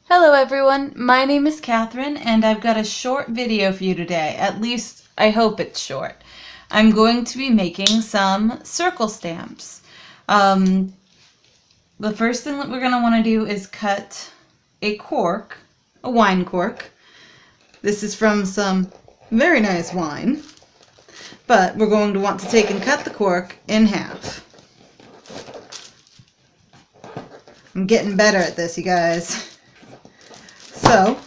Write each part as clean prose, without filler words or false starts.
Hello everyone, my name is Catherine and I've got a short video for you today. At least I hope it's short. I'm going to be making some circle stamps. The first thing that we're going to want to do is cut a cork, a wine cork. This is from some very nice wine, but we're going to want to take and cut the cork in half. I'm getting better at this, you guys. So,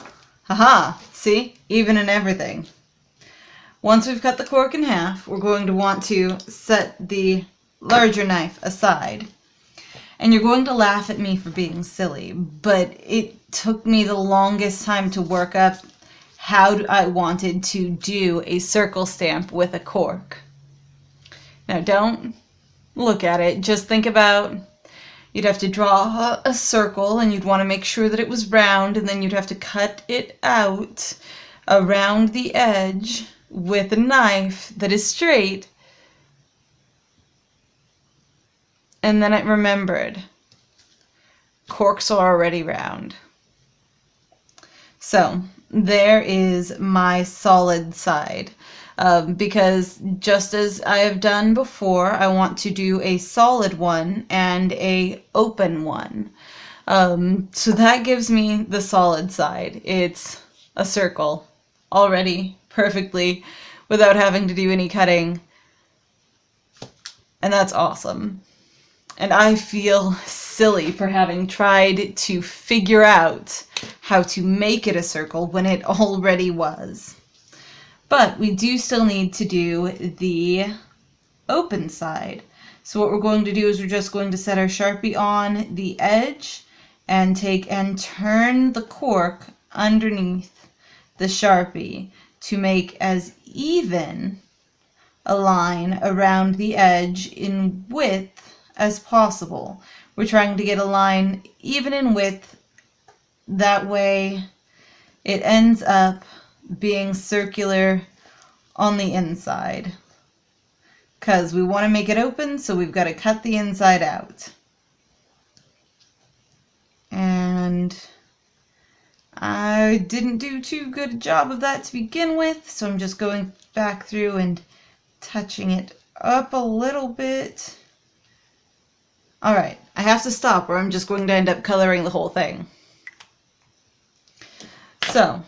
haha, see? Even in everything. Once we've cut the cork in half, we're going to want to set the larger knife aside. And you're going to laugh at me for being silly, but it took me the longest time to work up how I wanted to do a circle stamp with a cork. Now don't look at it, just think about you'd have to draw a circle and you'd want to make sure that it was round, and then you'd have to cut it out around the edge with a knife that is straight. And then I remembered, corks are already round. So there is my solid side. Because just as I have done before, I want to do a solid one and a open one. So that gives me the solid side. It's a circle already perfectly without having to do any cutting. And that's awesome. And I feel silly for having tried to figure out how to make it a circle when it already was. But we do still need to do the open side. So what we're going to do is we're just going to set our Sharpie on the edge and take and turn the cork underneath the Sharpie to make as even a line around the edge in width as possible. We're trying to get a line even in width, that way it ends up being circular on the inside, because we want to make it open, so we've got to cut the inside out. And I didn't do too good a job of that to begin with, so I'm just going back through and touching it up a little bit. Alright, I have to stop or I'm just going to end up coloring the whole thing. So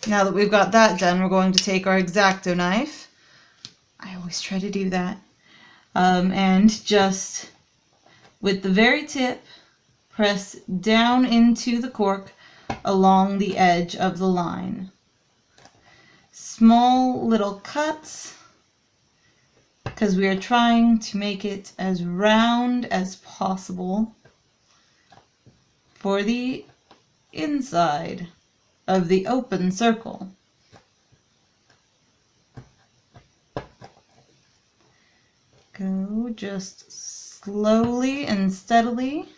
now that we've got that done, we're going to take our X-Acto knife. I always try to do that. And just with the very tip, press down into the cork along the edge of the line. Small little cuts, because we are trying to make it as round as possible for the inside of the open circle. Go just slowly and steadily.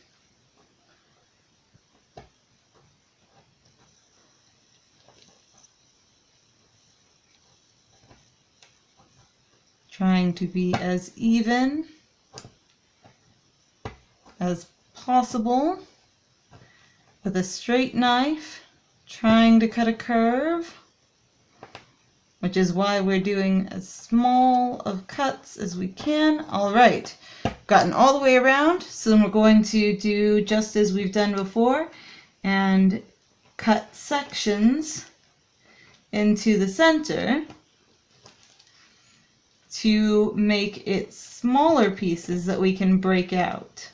Trying to be as even as possible with a straight knife. Trying to cut a curve, which is why we're doing as small of cuts as we can. Alright, gotten all the way around, so then we're going to do just as we've done before and cut sections into the center to make it smaller pieces that we can break out.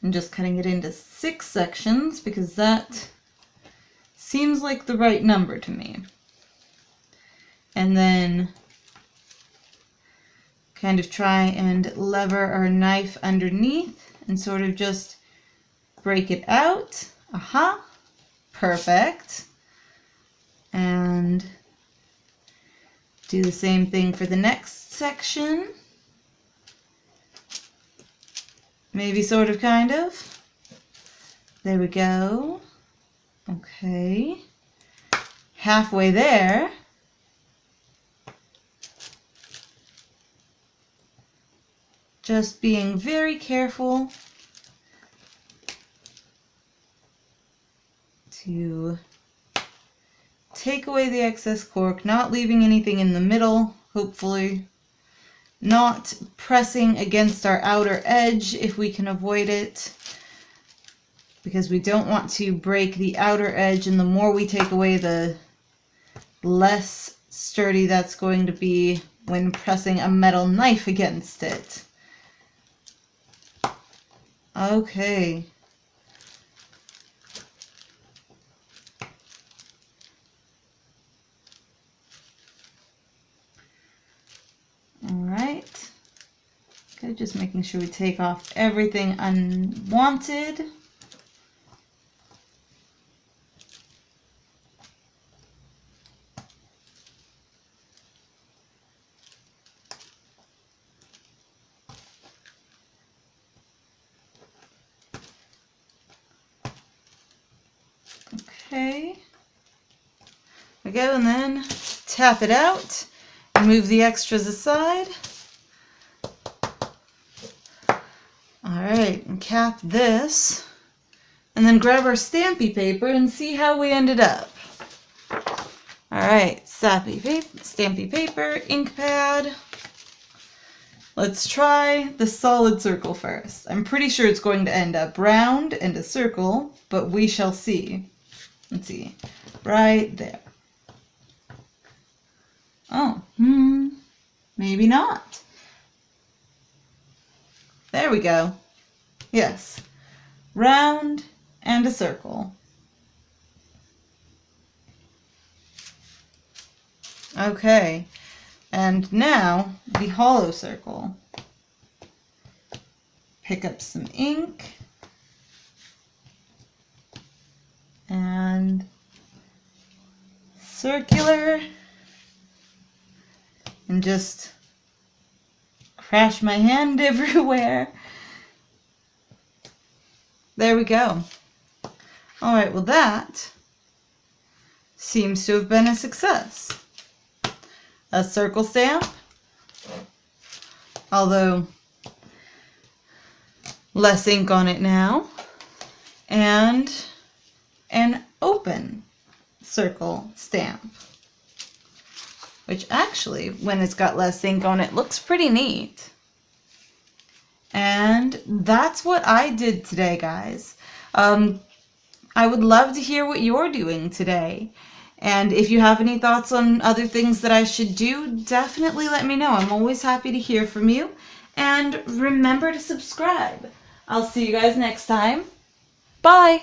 I'm just cutting it into 6 sections because that seems like the right number to me. And then kind of try and lever our knife underneath and sort of just break it out. Aha! Perfect. And do the same thing for the next section. Maybe sort of, kind of. There we go. Okay. Halfway there. Just being very careful to take away the excess cork, not leaving anything in the middle, hopefully. Not pressing against our outer edge if we can avoid it, because we don't want to break the outer edge, and the more we take away, the less sturdy that's going to be when pressing a metal knife against it. Okay. Alright. Okay, just making sure we take off everything unwanted. Okay. There we go, and then tap it out and move the extras aside. Alright, and cap this, and then grab our stampy paper and see how we ended up. Alright, stampy paper, ink pad. Let's try the solid circle first. I'm pretty sure it's going to end up round and a circle, but we shall see. Let's see, right there. Oh, maybe not. There we go. Yes, round and a circle. Okay, and now the hollow circle. Pick up some ink and circular, and just crash my hand everywhere. There we go. Alright, well that seems to have been a success. A circle stamp, although less ink on it now, and an open circle stamp, which actually, when it's got less ink on it, looks pretty neat. And that's what I did today, guys. I would love to hear what you're doing today. And if you have any thoughts on other things that I should do, definitely let me know. I'm always happy to hear from you. And remember to subscribe. I'll see you guys next time. Bye!